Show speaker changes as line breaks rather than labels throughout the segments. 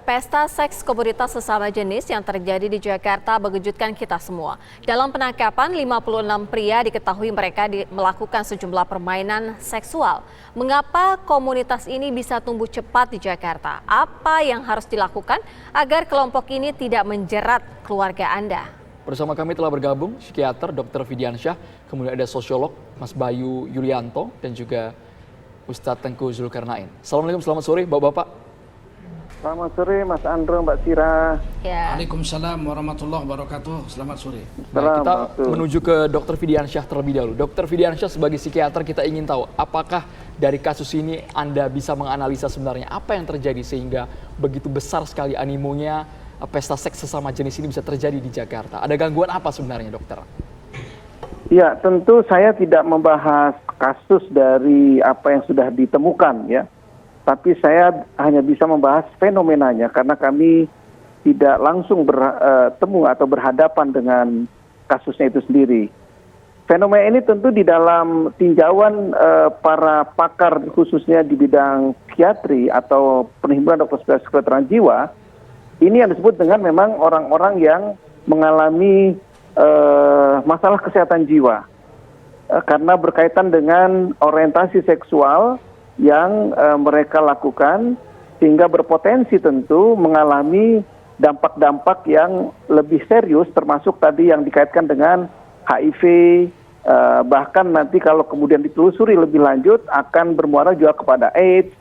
Pesta seks komunitas sesama jenis yang terjadi di Jakarta mengejutkan kita semua. Dalam penangkapan, 56 pria diketahui mereka melakukan sejumlah permainan seksual. Mengapa komunitas ini bisa tumbuh cepat di Jakarta? Apa yang harus dilakukan agar kelompok ini tidak menjerat keluarga Anda?
Bersama kami telah bergabung psikiater Dr. Fidiansyah, kemudian ada sosiolog Mas Bayu Yulianto, dan juga Ustadz Tengku Zulkarnain. Assalamualaikum, selamat sore Bapak-Bapak.
Selamat sore Mas Andro, Mbak Sira.
Ya.
Waalaikumsalam warahmatullahi wabarakatuh. Selamat sore.
Nah, kita menuju ke Dr. Fidiansyah terlebih dahulu. Dr. Fidiansyah, sebagai psikiater kita ingin tahu apakah dari kasus ini Anda bisa menganalisa sebenarnya apa yang terjadi sehingga begitu besar sekali animonya pesta seks sesama jenis ini bisa terjadi di Jakarta. Ada gangguan apa sebenarnya, dokter?
Ya, tentu saya tidak membahas kasus dari apa yang sudah ditemukan ya. Tapi saya hanya bisa membahas fenomenanya karena kami tidak langsung bertemu atau berhadapan dengan kasusnya itu sendiri. Fenomena ini tentu di dalam tinjauan para pakar khususnya di bidang psikiatri atau perhimpunan dokter kedokteran jiwa, ini yang disebut dengan memang orang-orang yang mengalami masalah kesehatan jiwa karena berkaitan dengan orientasi seksual yang mereka lakukan sehingga berpotensi tentu mengalami dampak-dampak yang lebih serius termasuk tadi yang dikaitkan dengan HIV, bahkan nanti kalau kemudian ditelusuri lebih lanjut akan bermuara juga kepada AIDS,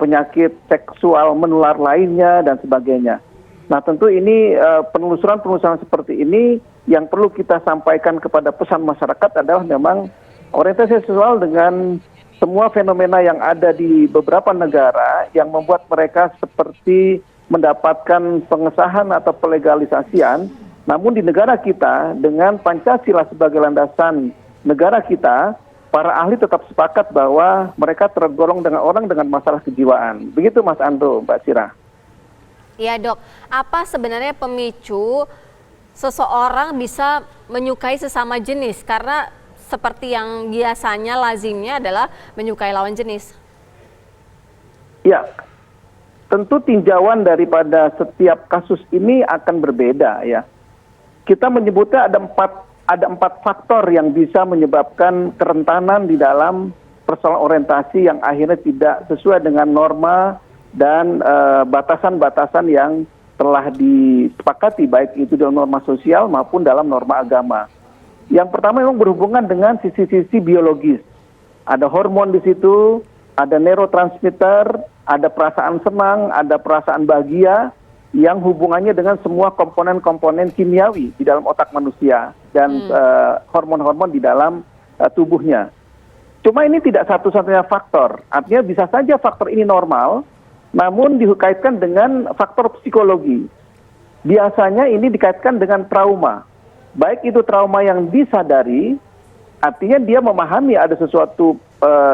penyakit seksual menular lainnya dan sebagainya. Nah tentu ini penelusuran-penelusuran seperti ini yang perlu kita sampaikan kepada pesan masyarakat adalah memang orientasi seksual dengan semua fenomena yang ada di beberapa negara yang membuat mereka seperti mendapatkan pengesahan atau pelegalisasian. Namun di negara kita dengan Pancasila sebagai landasan negara kita, para ahli tetap sepakat bahwa mereka tergolong dengan orang dengan masalah kejiwaan. Begitu Mas Andro, Mbak Sira.
Ya dok, apa sebenarnya pemicu seseorang bisa menyukai sesama jenis? Karena seperti yang biasanya lazimnya adalah menyukai lawan jenis. Ya,
tentu tinjauan daripada setiap kasus ini akan berbeda ya. Kita menyebutnya ada empat faktor yang bisa menyebabkan kerentanan di dalam persoalan orientasi yang akhirnya tidak sesuai dengan norma dan batasan-batasan yang telah disepakati baik itu dalam norma sosial maupun dalam norma agama. Yang pertama memang berhubungan dengan sisi-sisi biologis. Ada hormon di situ, ada neurotransmitter, ada perasaan senang, ada perasaan bahagia yang hubungannya dengan semua komponen-komponen kimiawi di dalam otak manusia dan hormon-hormon di dalam tubuhnya. Cuma ini tidak satu-satunya faktor. Artinya bisa saja faktor ini normal, namun dikaitkan dengan faktor psikologi. Biasanya ini dikaitkan dengan trauma. Baik itu trauma yang disadari, artinya dia memahami ada sesuatu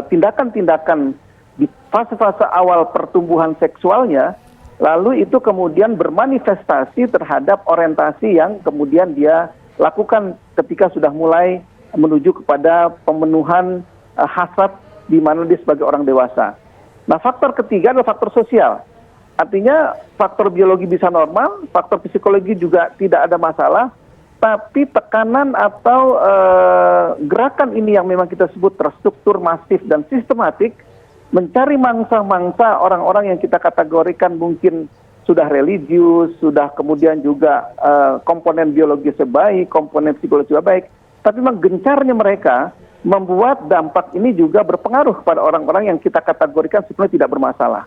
tindakan-tindakan di fase-fase awal pertumbuhan seksualnya, lalu itu kemudian bermanifestasi terhadap orientasi yang kemudian dia lakukan ketika sudah mulai menuju kepada pemenuhan hasrat di mana dia sebagai orang dewasa. Nah, faktor ketiga adalah faktor sosial. Artinya faktor biologi bisa normal, faktor psikologi juga tidak ada masalah, tapi tekanan atau gerakan ini yang memang kita sebut terstruktur, masif, dan sistematik, mencari mangsa-mangsa orang-orang yang kita kategorikan mungkin sudah religius, sudah kemudian juga komponen biologis baik, komponen psikologis juga baik, tapi memang gencarnya mereka membuat dampak ini juga berpengaruh kepada orang-orang yang kita kategorikan sebenarnya tidak bermasalah.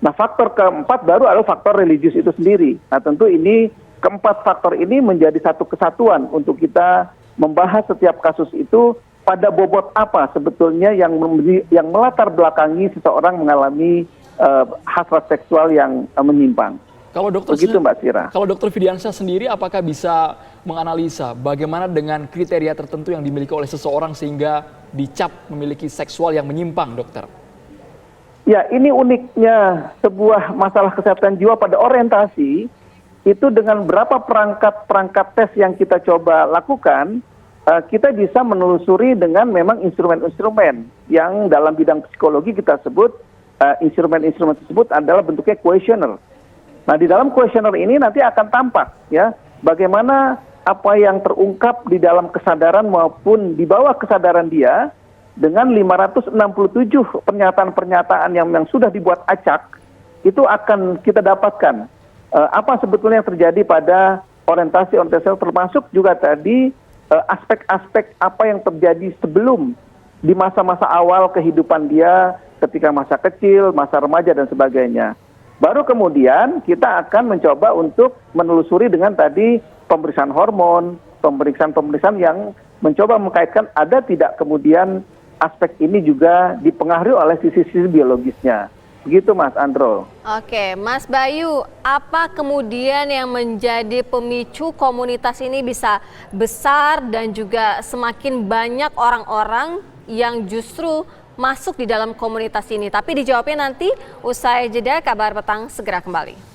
Nah, faktor keempat baru adalah faktor religius itu sendiri. Nah, tentu ini keempat faktor ini menjadi satu kesatuan untuk kita membahas setiap kasus itu pada bobot apa sebetulnya yang melatar belakangi seseorang mengalami hasrat seksual yang menyimpang.
Kalau dokter
begitu Mbak Sira.
Kalau Dr. Fidiansyah sendiri apakah bisa menganalisa bagaimana dengan kriteria tertentu yang dimiliki oleh seseorang sehingga dicap memiliki seksual yang menyimpang, dokter?
Ya, ini uniknya sebuah masalah kesehatan jiwa pada orientasi itu dengan berapa perangkat tes yang kita coba lakukan, kita bisa menelusuri dengan memang instrumen-instrumen yang dalam bidang psikologi kita sebut instrumen-instrumen tersebut adalah bentuknya kuesioner. Nah, di dalam kuesioner ini nanti akan tampak ya bagaimana apa yang terungkap di dalam kesadaran maupun di bawah kesadaran dia dengan 567 pernyataan-pernyataan yang sudah dibuat acak, itu akan kita dapatkan apa sebetulnya yang terjadi pada orientasi termasuk juga tadi aspek-aspek apa yang terjadi sebelum di masa-masa awal kehidupan dia ketika masa kecil, masa remaja dan sebagainya. Baru kemudian kita akan mencoba untuk menelusuri dengan tadi pemeriksaan hormon, pemeriksaan yang mencoba mengkaitkan ada tidak kemudian aspek ini juga dipengaruhi oleh sisi-sisi biologisnya. Begitu Mas Andro.
Oke, Mas Bayu, apa kemudian yang menjadi pemicu komunitas ini bisa besar dan juga semakin banyak orang-orang yang justru masuk di dalam komunitas ini? Tapi dijawabnya nanti usai jeda. Kabar Petang segera kembali.